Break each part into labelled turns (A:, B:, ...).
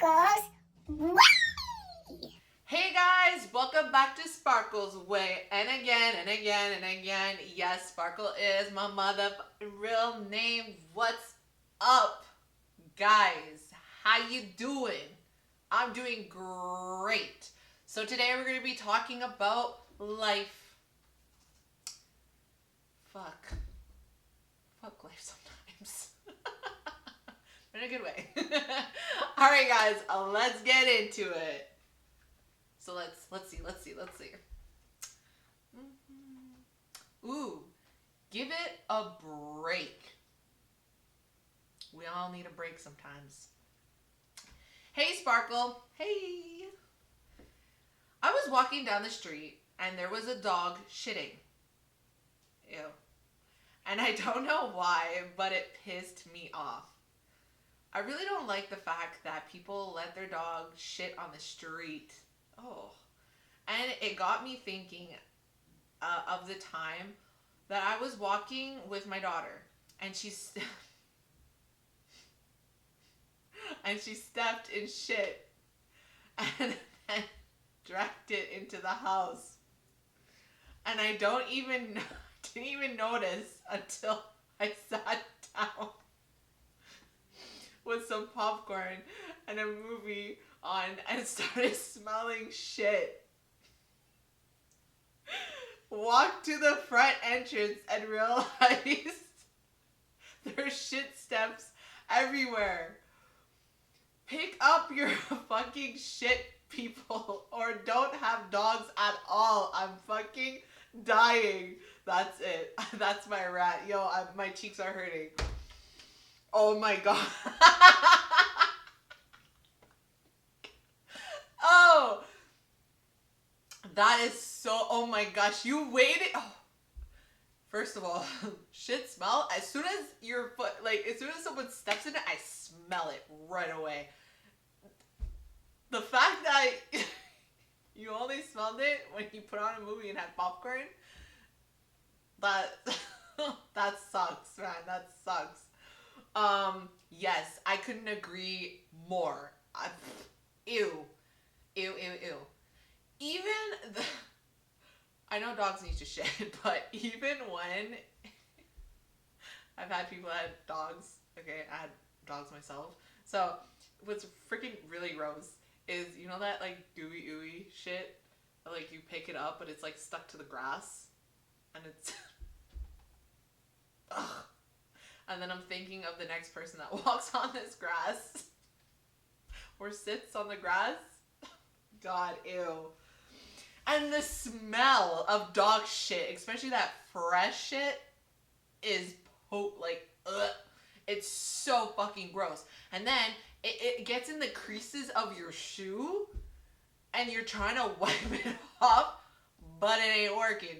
A: Sparkles Way.
B: Hey guys, welcome back to Sparkles Way. And again and again and again, yes, Sparkle is my real name. What's up, guys? How you doing? I'm doing great. So today we're going to be talking about life. Fuck life sometimes. In a good way. All right, guys, let's get into it. So let's see. Ooh, give it a break. We all need a break sometimes. Hey, Sparkle. Hey. I was walking down the street and there was a dog shitting. Ew. And I don't know why, but it pissed me off. I really don't like the fact that people let their dog shit on the street. Oh. And it got me thinking of the time that I was walking with my daughter and she stepped in shit and then dragged it into the house. And I didn't even notice until I sat down with some popcorn and a movie on and started smelling shit. Walked to the front entrance and realized there's shit steps everywhere. Pick up your fucking shit, people, or don't have dogs at all. I'm fucking dying. That's it. That's my rant. Yo, my cheeks are hurting. Oh my god. Oh, that is so, oh my gosh, you waited. Oh. First of all, shit smell. As soon as as soon as someone steps in it, I smell it right away. The fact that you only smelled it when you put on a movie and had popcorn, that sucks, man. That sucks. Yes, I couldn't agree more. Ew. Even I know dogs need to shit, but even when I've had people that had dogs, okay, I had dogs myself. So what's freaking really gross is, you know that like gooey ooey shit? Like you pick it up but it's like stuck to the grass and it's ugh. And then I'm thinking of the next person that walks on this grass or sits on the grass. God, ew. And the smell of dog shit, especially that fresh shit, is ugh. It's so fucking gross. And then it gets in the creases of your shoe and you're trying to wipe it off, but it ain't working.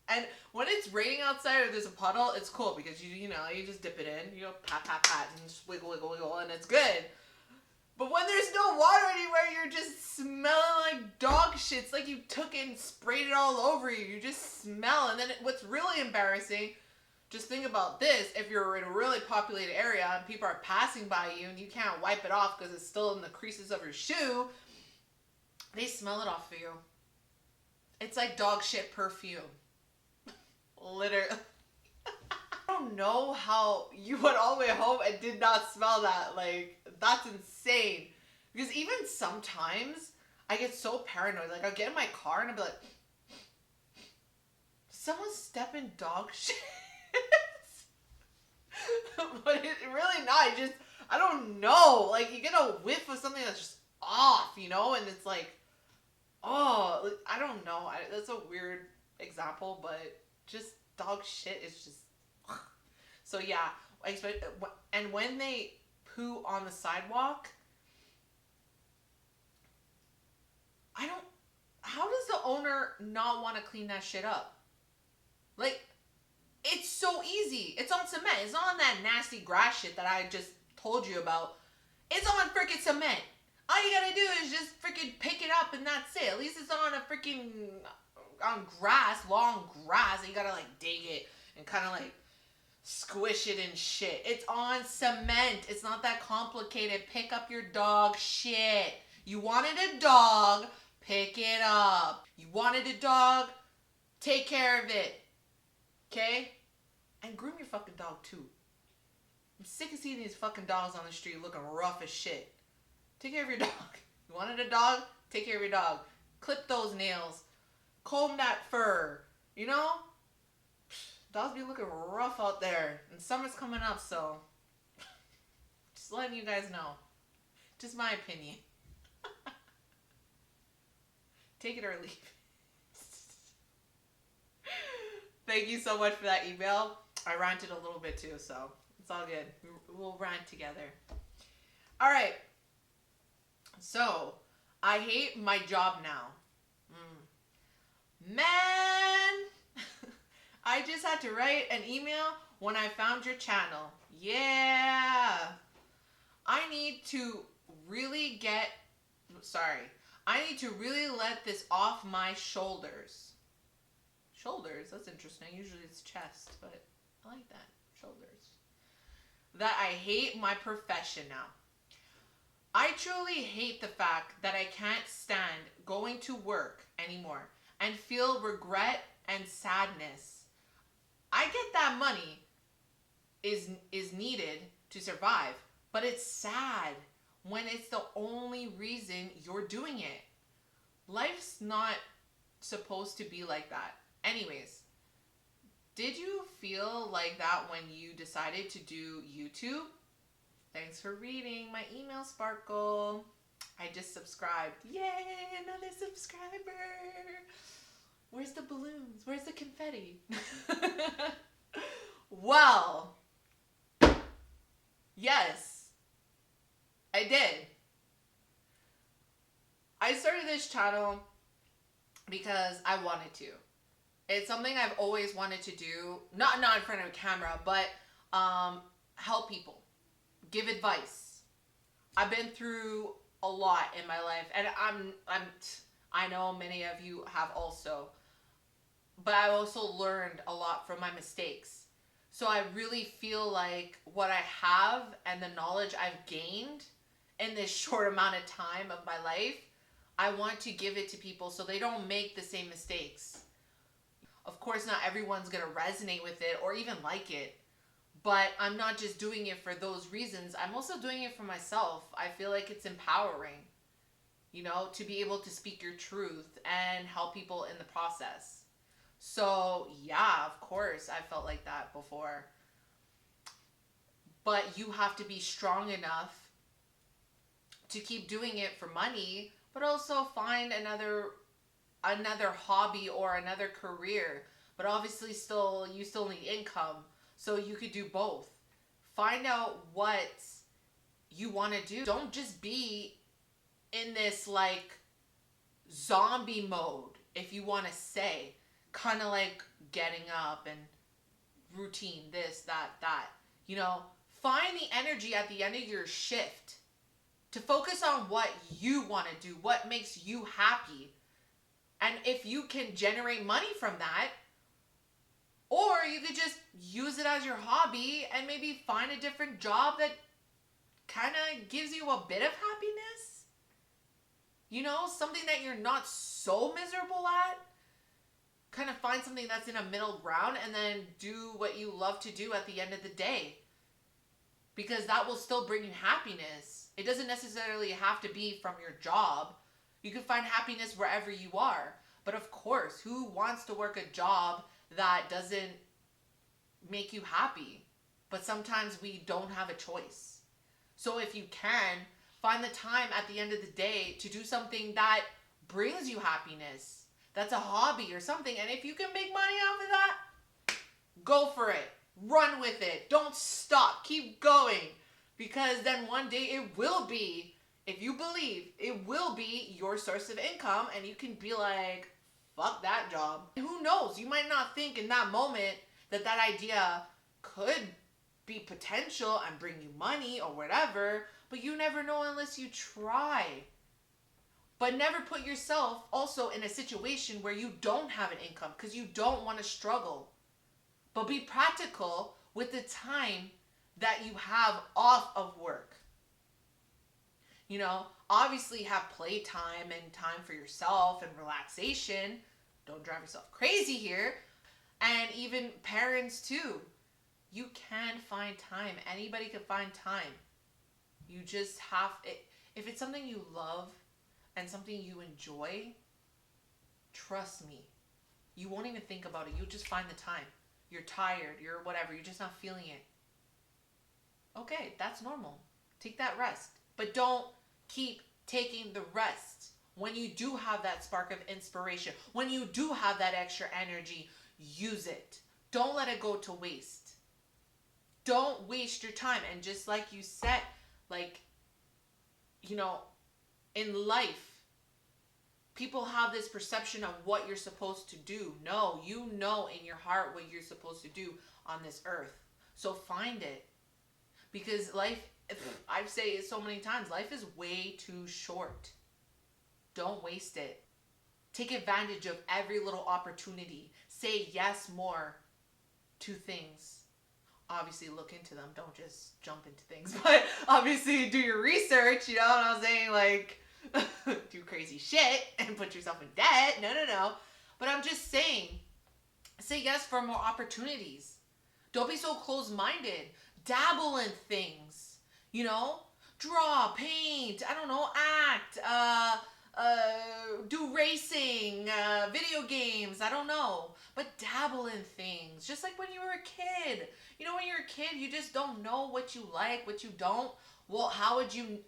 B: And when it's raining outside or there's a puddle, it's cool because you know, you just dip it in, you know, pat, pat, pat, and just wiggle, wiggle, wiggle, and it's good. But when there's no water anywhere, you're just smelling like dog shit. It's like you took it and sprayed it all over you. You just smell. And then what's really embarrassing, just think about this. If you're in a really populated area and people are passing by you and you can't wipe it off because it's still in the creases of your shoe, they smell it off of you. It's like dog shit perfume. Literally. I don't know how you went all the way home and did not smell that. Like, that's insane. Because even sometimes I get so paranoid. Like, I'll get in my car and I'll be like, someone step in dog shit? But it's really not. I don't know. Like, you get a whiff of something that's just off, you know? And it's like, oh, like, I don't know. That's a weird example, but just dog shit is just... So yeah, and when they poo on the sidewalk, how does the owner not want to clean that shit up? Like, it's so easy. It's on cement. It's not on that nasty grass shit that I just told you about. It's on freaking cement. All you gotta do is just freaking pick it up and that's it. At least it's on a freaking, on grass, long grass. And you gotta like dig it and kind of like squish it and shit. It's on cement. It's not that complicated. Pick up your dog shit. You wanted a dog, pick it up. You wanted a dog, take care of it. Okay? And groom your fucking dog too. I'm sick of seeing these fucking dogs on the street looking rough as shit. Take care of your dog. You wanted a dog, take care of your dog. Clip those nails. Comb that fur. You know? Dogs be looking rough out there. And summer's coming up, so just letting you guys know. Just my opinion. Take it or leave. Thank you so much for that email. I ranted a little bit too, so it's all good. We'll rant together. All right. So, I hate my job now. Man, I just had to write an email when I found your channel. Yeah. I need to really let this off my shoulders. Shoulders, that's interesting. Usually it's chest, but I like that. Shoulders. That I hate my profession now. I truly hate the fact that I can't stand going to work anymore and feel regret and sadness. I get that money is needed to survive, but it's sad when it's the only reason you're doing it. Life's not supposed to be like that. Anyways, did you feel like that when you decided to do YouTube? Thanks for reading my email, Sparkle. I just subscribed. Yay, another subscriber. Where's the balloons? Where's the confetti? Well, yes, I did. I started this channel because I wanted to. It's something I've always wanted to do. Not in front of a camera, but help people. Give advice. I've been through a lot in my life, and I know many of you have also, but I also learned a lot from my mistakes. So I really feel like what I have and the knowledge I've gained in this short amount of time of my life, I want to give it to people so they don't make the same mistakes. Of course, not everyone's gonna resonate with it or even like it. But I'm not just doing it for those reasons. I'm also doing it for myself. I feel like it's empowering, you know, to be able to speak your truth and help people in the process. So, yeah, of course, I felt like that before. But you have to be strong enough to keep doing it for money, but also find another hobby or another career. But obviously you still need income. So you could do both. Find out what you want to do. Don't just be in this like zombie mode, if you want to say. kind of like getting up and routine, this, that. You know, find the energy at the end of your shift to focus on what you want to do, what makes you happy. And if you can generate money from that, or you could just use it as your hobby and maybe find a different job that kind of gives you a bit of happiness. You know, something that you're not so miserable at. Kind of find something that's in a middle ground and then do what you love to do at the end of the day. Because that will still bring you happiness. It doesn't necessarily have to be from your job. You can find happiness wherever you are. But of course, who wants to work a job that doesn't make you happy? But sometimes we don't have a choice. So if you can, find the time at the end of the day to do something that brings you happiness. That's a hobby or something. And if you can make money off of that, go for it. Run with it. Don't stop. Keep going. Because then one day it will be, if you believe, it will be your source of income, and you can be like, fuck that job. Who knows? You might not think in that moment that that idea could be potential and bring you money or whatever, but you never know unless you try. But never put yourself also in a situation where you don't have an income because you don't want to struggle. But be practical with the time that you have off of work. You know, obviously have playtime and time for yourself and relaxation. Don't drive yourself crazy here. And even parents too. You can find time. Anybody can find time. You just have it. If it's something you love and something you enjoy, trust me, you won't even think about it. You'll just find the time. You're tired, you're whatever, you're just not feeling it. Okay, that's normal. Take that rest. But don't keep taking the rest. When you do have that spark of inspiration, when you do have that extra energy, use it. Don't let it go to waste. Don't waste your time. And just like you said, like, you know, in life, people have this perception of what you're supposed to do. No, you know in your heart what you're supposed to do on this earth. So find it. Because life, I've said it so many times, life is way too short. Don't waste it. Take advantage of every little opportunity. Say yes more to things. Obviously look into them. Don't just jump into things. But obviously do your research, you know what I'm saying? Like, do crazy shit and put yourself in debt. No. But I'm just saying, say yes for more opportunities. Don't be so closed-minded. Dabble in things, you know? Draw, paint, I don't know, act, do racing, video games, I don't know. But dabble in things, just like when you were a kid. You know, when you're a kid, you just don't know what you like, what you don't. Well, how would you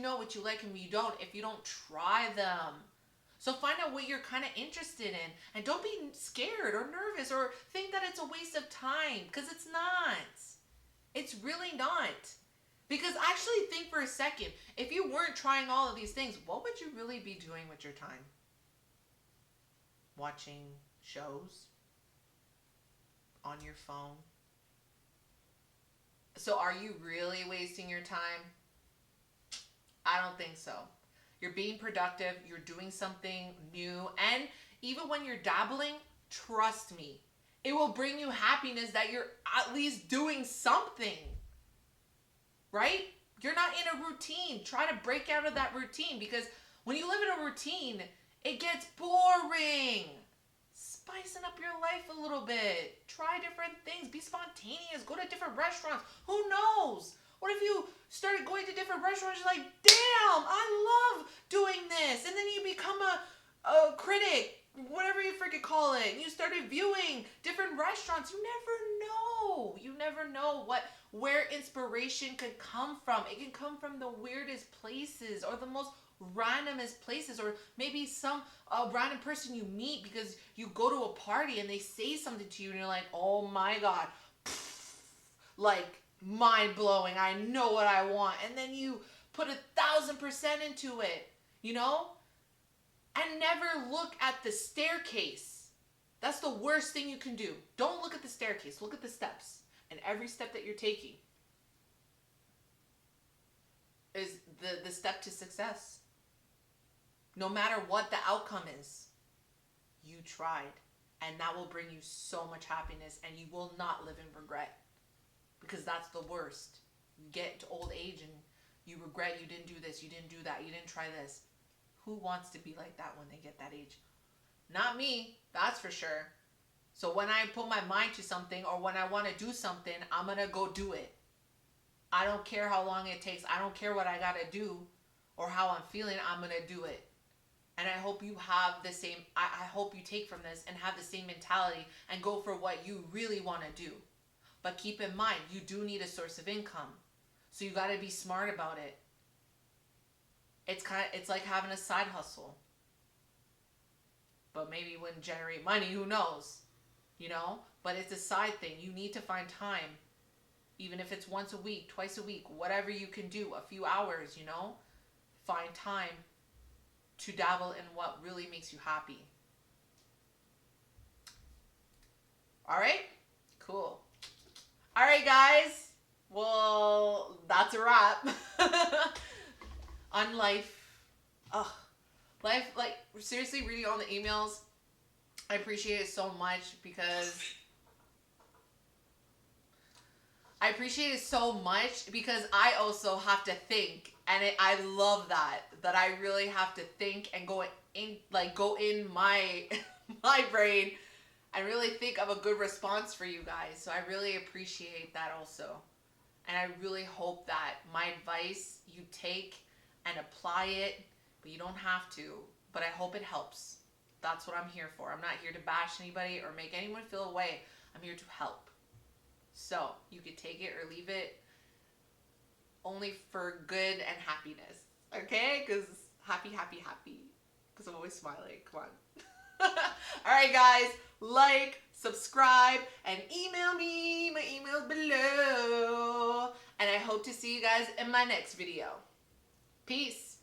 B: know what you like and what you don't if you don't try them? So find out what you're kind of interested in. And don't be scared or nervous or think that it's a waste of time, because it's not. It's really not. Because actually think for a second, if you weren't trying all of these things, what would you really be doing with your time? Watching shows? On your phone? So are you really wasting your time? I don't think so. You're being productive, you're doing something new, and even when you're dabbling, trust me, it will bring you happiness that you're at least doing something. Right? You're not in a routine. Try to break out of that routine, because when you live in a routine, it gets boring. Spicing up your life a little bit. Try different things. Be spontaneous. Go to different restaurants. Who knows? What if you started going to different restaurants? You're like, damn, I love doing this. And then you become a critic, whatever you freaking call it. And you started viewing different restaurants. You never know. You never know where inspiration could come from. It can come from the weirdest places or the most randomest places, or maybe some random person you meet because you go to a party and they say something to you and you're like, oh my god, like mind blowing, I know what I want, and then you put 1,000% into it, you know? And never look at the staircase. That's the worst thing you can do. Don't look at the staircase, look at the steps. And every step that you're taking is the step to success. No matter what the outcome is, you tried. And that will bring you so much happiness, and you will not live in regret. Because that's the worst. You get to old age and you regret you didn't do this, you didn't do that, you didn't try this. Who wants to be like that when they get that age? Not me, that's for sure. So when I put my mind to something, or when I want to do something, I'm going to go do it. I don't care how long it takes. I don't care what I got to do or how I'm feeling. I'm going to do it. And I hope you have the same, I hope you take from this and have the same mentality and go for what you really want to do. But keep in mind, you do need a source of income. So you got to be smart about it. It's like having a side hustle. But maybe it wouldn't generate money, who knows? You know? But it's a side thing. You need to find time. Even if it's once a week, twice a week, whatever you can do, a few hours, you know? Find time to dabble in what really makes you happy. All right? Cool. All right, guys. Well, that's a wrap on life. Ugh. Life, like, seriously, reading all the emails, I appreciate it so much because I also have to think, and I love that I really have to think and go in my my brain and really think of a good response for you guys. So I really appreciate that also. And I really hope that my advice you take and apply it, but you don't have to, but I hope it helps. That's what I'm here for. I'm not here to bash anybody or make anyone feel away. I'm here to help. So you could take it or leave it, only for good and happiness. Okay? Because happy. Because I'm always smiling. Come on. Alright, guys. Like, subscribe, and email me. My email's below. And I hope to see you guys in my next video. Peace.